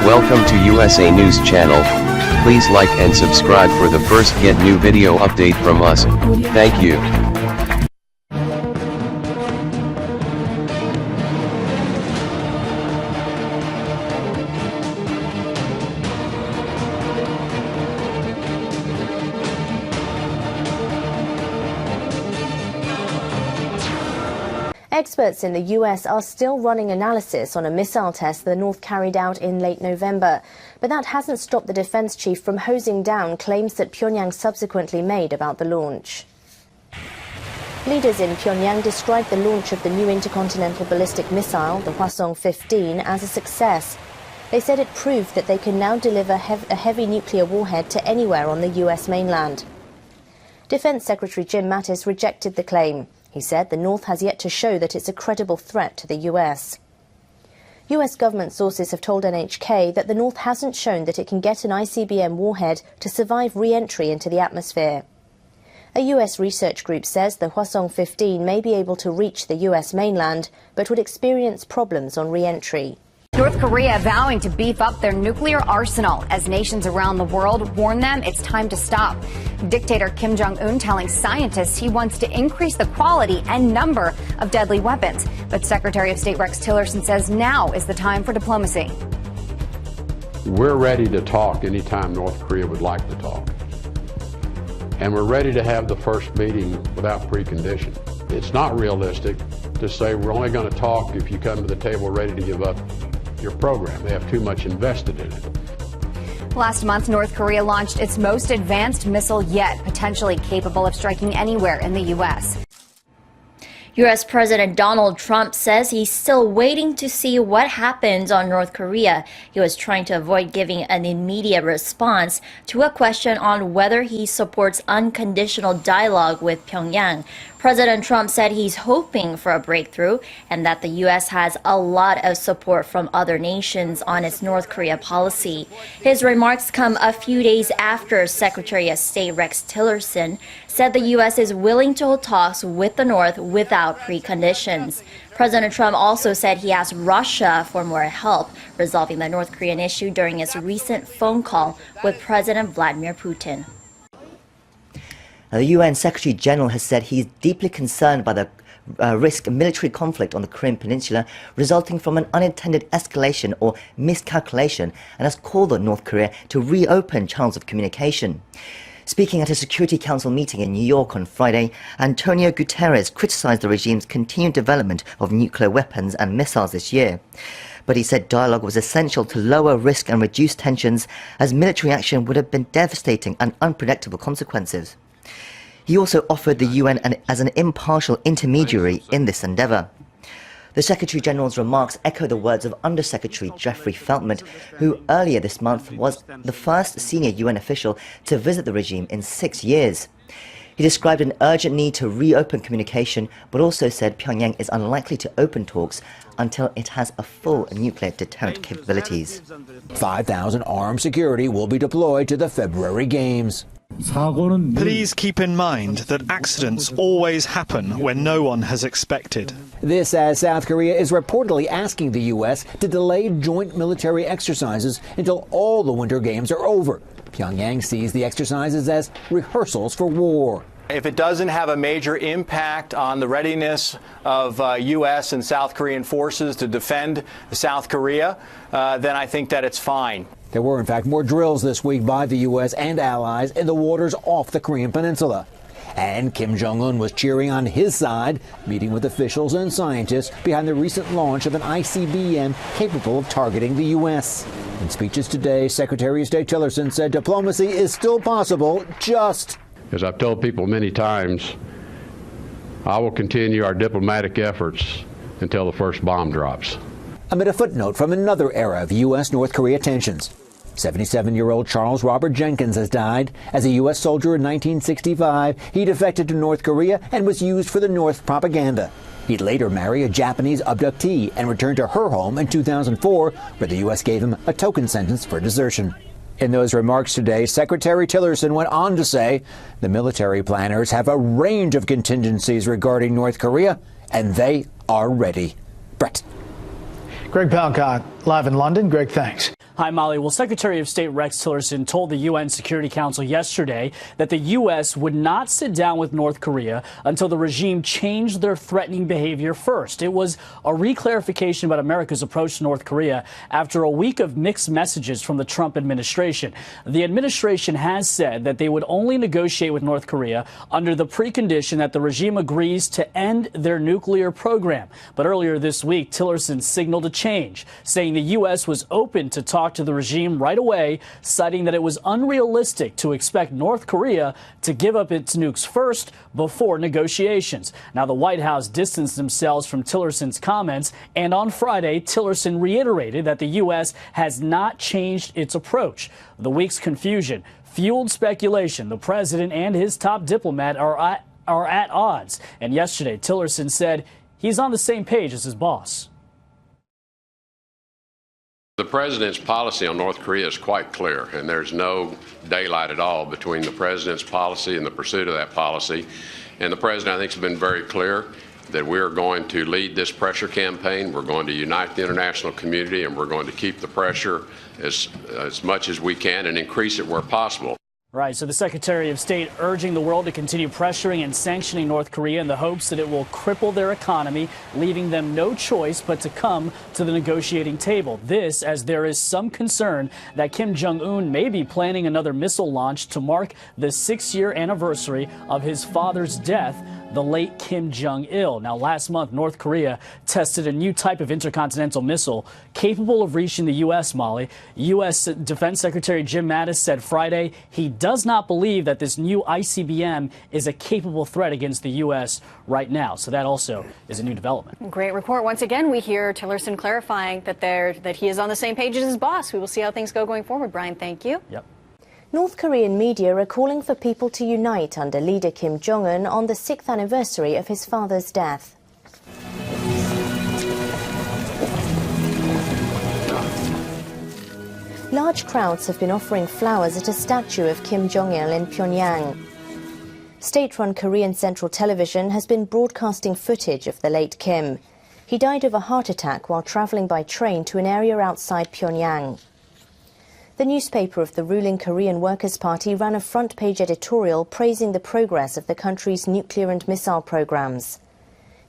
Welcome to USA News Channel. Please like and subscribe for the first get new video update from us. Thank you. Experts in the US are still running analysis on a missile test the North carried out in late November. But that hasn't stopped the defense chief from hosing down claims that Pyongyang subsequently made about the launch. Leaders in Pyongyang described the launch of the new intercontinental ballistic missile, the Hwasong-15, as a success. They said it proved that they can now deliver a heavy nuclear warhead to anywhere on the US mainland. Defense Secretary Jim Mattis rejected the claim. He said the North has yet to show that it's a credible threat to the US. US government sources have told NHK that the North hasn't shown that it can get an ICBM warhead to survive re-entry into the atmosphere. A US research group says the Hwasong-15 may be able to reach the US mainland, but would experience problems on re-entry. North Korea vowing to beef up their nuclear arsenal as nations around the world warn them it's time to stop. Dictator Kim Jong-un telling scientists he wants to increase the quality and number of deadly weapons. But Secretary of State Rex Tillerson says now is the time for diplomacy. We're ready to talk anytime North Korea would like to talk. And we're ready to have the first meeting without precondition. It's not realistic to say we're only going to talk if you come to the table ready to give up your program. They have too much invested in it. Last month, North Korea launched its most advanced missile yet, potentially capable of striking anywhere in the U.S. U.S. President Donald Trump says he's still waiting to see what happens on North Korea. He was trying to avoid giving an immediate response to a question on whether he supports unconditional dialogue with Pyongyang. President Trump said he's hoping for a breakthrough and that the U.S. has a lot of support from other nations on its North Korea policy. His remarks come a few days after Secretary of State Rex Tillerson said the U.S. is willing to hold talks with the North without preconditions. President Trump also said he asked Russia for more help resolving the North Korean issue during his recent phone call with President Vladimir Putin. The UN Secretary General has said he is deeply concerned by the risk of military conflict on the Korean Peninsula resulting from an unintended escalation or miscalculation and has called on North Korea to reopen channels of communication. Speaking at a Security Council meeting in New York on Friday, Antonio Guterres criticized the regime's continued development of nuclear weapons and missiles this year. But he said dialogue was essential to lower risk and reduce tensions, as military action would have been devastating and unpredictable consequences. He also offered the UN as an impartial intermediary in this endeavour. The Secretary General's remarks echo the words of Under-Secretary Jeffrey Feltman, who earlier this month was the first senior UN official to visit the regime in 6 years. He described an urgent need to reopen communication, but also said Pyongyang is unlikely to open talks until it has a full nuclear deterrent capabilities. 5,000 armed security will be deployed to the February Games. Please keep in mind that accidents always happen when no one has expected. This as South Korea is reportedly asking the U.S. to delay joint military exercises until all the Winter Games are over. Pyongyang sees the exercises as rehearsals for war. If it doesn't have a major impact on the readiness of U.S. and South Korean forces to defend South Korea, then I think that it's fine. There were, in fact, more drills this week by the U.S. and allies in the waters off the Korean Peninsula. And Kim Jong-un was cheering on his side, meeting with officials and scientists behind the recent launch of an ICBM capable of targeting the U.S. In speeches today, Secretary of State Tillerson said diplomacy is still possible, just. As I've told people many times, I will continue our diplomatic efforts until the first bomb drops. Amid a footnote from another era of U.S.-North Korea tensions. 77-year-old Charles Robert Jenkins has died. As a U.S. soldier in 1965, he defected to North Korea and was used for the North propaganda. He'd later marry a Japanese abductee and return to her home in 2004, where the U.S. gave him a token sentence for desertion. In those remarks today, Secretary Tillerson went on to say the military planners have a range of contingencies regarding North Korea, and they are ready. Brett. Greg Palcott, live in London. Greg, thanks. Hi, Molly. Well, Secretary of State Rex Tillerson told the UN Security Council yesterday that the U.S. would not sit down with North Korea until the regime changed their threatening behavior first. It was a reclarification about America's approach to North Korea after a week of mixed messages from the Trump administration. The administration has said that they would only negotiate with North Korea under the precondition that the regime agrees to end their nuclear program. But earlier this week, Tillerson signaled a change, saying the U.S. was open to talk to the regime right away, citing that it was unrealistic to expect North Korea to give up its nukes first before negotiations. Now, the White House distanced themselves from Tillerson's comments, and on Friday, Tillerson reiterated that the U.S. has not changed its approach. The week's confusion fueled speculation the president and his top diplomat are at odds. And yesterday, Tillerson said he's on the same page as his boss. The president's policy on North Korea is quite clear, and there's no daylight at all between the president's policy and the pursuit of that policy. And the president, I think, has been very clear that we're going to lead this pressure campaign. We're going to unite the international community, and we're going to keep the pressure as much as we can and increase it where possible. Right, so the Secretary of State urging the world to continue pressuring and sanctioning North Korea in the hopes that it will cripple their economy, leaving them no choice but to come to the negotiating table. This, as there is some concern that Kim Jong-un may be planning another missile launch to mark the 6-year anniversary of his father's death, the late Kim Jong-il. Now, last month, North Korea tested a new type of intercontinental missile capable of reaching the U.S., Molly. U.S. Defense Secretary Jim Mattis said Friday he does not believe that this new ICBM is a capable threat against the U.S. right now. So that also is a new development. Great report. Once again, we hear Tillerson clarifying that he is on the same page as his boss. We will see how things go going forward. Brian, thank you. Yep. North Korean media are calling for people to unite under leader Kim Jong-un on the 6th anniversary of his father's death. Large crowds have been offering flowers at a statue of Kim Jong-il in Pyongyang. State-run Korean Central Television has been broadcasting footage of the late Kim. He died of a heart attack while traveling by train to an area outside Pyongyang. The newspaper of the ruling Korean Workers' Party ran a front-page editorial praising the progress of the country's nuclear and missile programs.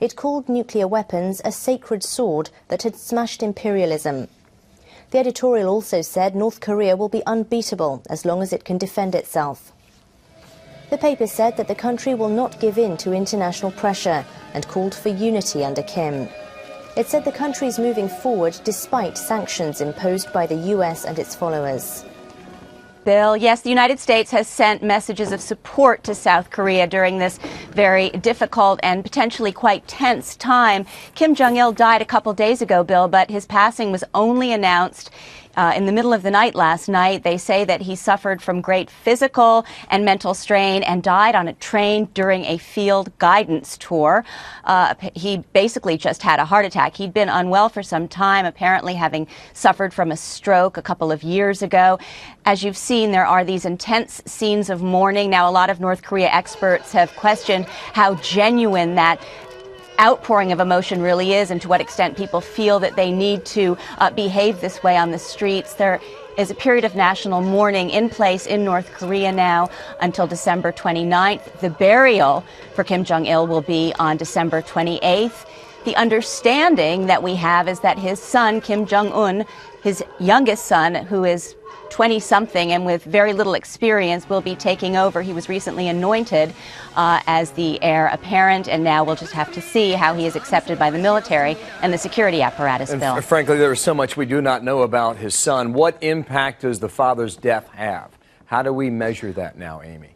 It called nuclear weapons a sacred sword that had smashed imperialism. The editorial also said North Korea will be unbeatable as long as it can defend itself. The paper said that the country will not give in to international pressure and called for unity under Kim. It said the country is moving forward despite sanctions imposed by the U.S. and its followers. Bill, yes, the United States has sent messages of support to South Korea during this very difficult and potentially quite tense time. Kim Jong-il died a couple days ago, Bill, but his passing was only announced in the middle of the night last night. They say that he suffered from great physical and mental strain and died on a train during a field guidance tour. He basically just had a heart attack. He'd been unwell for some time, apparently having suffered from a stroke a couple of years ago. As you've seen, there are these intense scenes of mourning. Now, a lot of North Korea experts have questioned how genuine that outpouring of emotion really is and to what extent people feel that they need to behave this way on the streets. There is a period of national mourning in place in North Korea now until December 29th. The burial for Kim Jong-il will be on December 28th. The understanding that we have is that his son, Kim Jong-un, his youngest son, who is 20-something and with very little experience, will be taking over. He was recently anointed as the heir apparent, and now we'll just have to see how he is accepted by the military and the security apparatus, Bill. Frankly, there is so much we do not know about his son. What impact does the father's death have? How do we measure that now, Amy?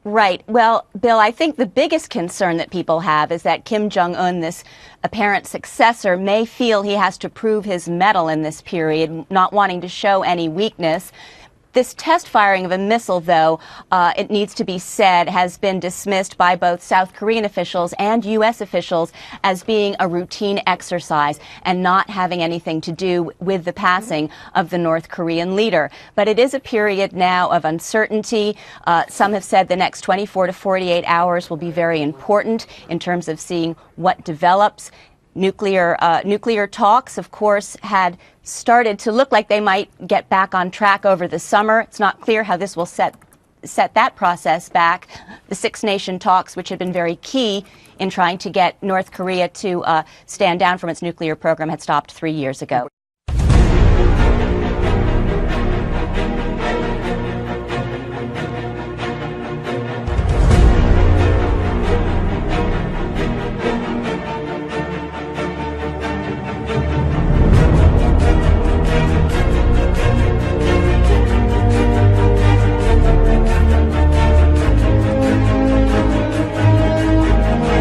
Right. Well, Bill, I think the biggest concern that people have is that Kim Jong-un, this apparent successor, may feel he has to prove his mettle in this period, not wanting to show any weakness. This test firing of a missile, though, it needs to be said, has been dismissed by both South Korean officials and U.S. officials as being a routine exercise and not having anything to do with the passing of the North Korean leader. But it is a period now of uncertainty. Some have said the next 24 to 48 hours will be very important in terms of seeing what develops. Nuclear talks, of course, had started to look like they might get back on track over the summer. It's not clear how this will set that process back. The six-nation talks, which had been very key in trying to get North Korea to stand down from its nuclear program, had stopped 3 years ago.